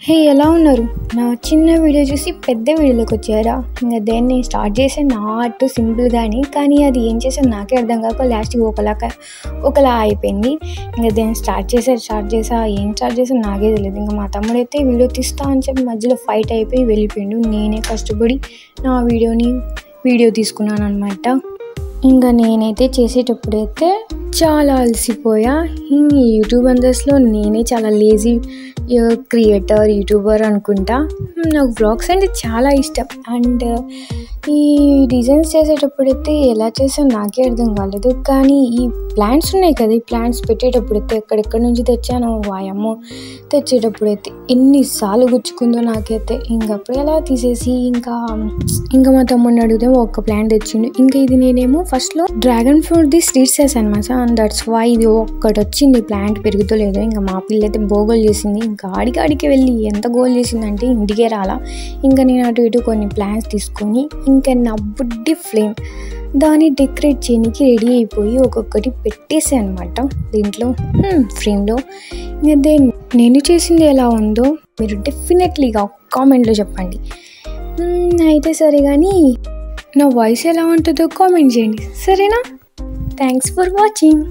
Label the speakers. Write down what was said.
Speaker 1: హే ఎలా ఉన్నారు? నా చిన్న వీడియో చూసి పెద్ద వీడియోలోకి వచ్చారా? ఇంకా దేన్ని నేను స్టార్ట్ చేసాను నాట్ సింపుల్గాని, కానీ అది ఏం చేసాను నాకే అర్థం కాక లాస్ట్కి ఒకలా అయిపోయింది. ఇంకా దేన్ని స్టార్ట్ చేసా ఏం స్టార్ట్ చేసాను నాకే తెలియదు. ఇంకా మా తమ్ముడు అయితే వీడియో తీస్తా అని చెప్పి మధ్యలో ఫైట్ అయిపోయి వెళ్ళిపోయిండు. నేనే కష్టపడి నా వీడియో తీసుకున్నాను అనమాట. ఇంకా నేనైతే చేసేటప్పుడైతే చాలా అలసిపోయా. ఈ యూట్యూబ్ అందర్స్లో నేనే చాలా లేజీ క్రియేటర్ యూట్యూబర్ అనుకుంటా. నాకు వ్లాగ్స్ అంటే చాలా ఇష్టం. అండ్ ఈ డిజైన్స్ చేసేటప్పుడైతే ఎలా చేసాను నాకే అర్థం కాలేదు. కానీ ఈ ప్లాంట్స్ ఉన్నాయి కదా, ఈ ప్లాంట్స్ పెట్టేటప్పుడైతే ఎక్కడెక్కడి నుంచి తెచ్చాను వాయమ్మో. తెచ్చేటప్పుడైతే ఎన్నిసార్లు గుచ్చుకుందో నాకైతే. ఇంకప్పుడు ఎలా తీసేసి ఇంకా మా తమ్ముడిని అడిగితే ఒక్క ప్లాంట్ తెచ్చిండు. ఇంకా ఇది నేనేమో ఫస్ట్లో డ్రాగన్ ఫ్రూట్ది సీడ్స్ వేసాను అనమాట. అండ్ దట్స్ వై ఇది ఒక్కటి వచ్చింది, ప్లాంట్ పెరుగుతలేదు. ఇంకా మా పిల్ల అయితే బోగోలు చేసింది. ఇంకా ఆడికి వెళ్ళి ఎంత గోల్ చేసిందంటే ఇంటికే రాలా. ఇంకా నేను అటు ఇటు కొన్ని ప్లాంట్స్ తీసుకొని ఇంకా నా బుడ్డి ఫ్లేమ్ దాన్ని డెకరేట్ చేయడానికి రెడీ అయిపోయి ఒక్కొక్కటి పెట్టేసాను అనమాట దీంట్లో ఫ్రేమ్లో. ఇంకా నేను చేసింది ఎలా ఉందో మీరు డెఫినెట్లీగా కామెంట్లో చెప్పండి. అయితే సరే, కానీ నా వాయిస్ ఎలా ఉంటుందో కామెంట్ చేయండి, సరేనా? Thanks for watching.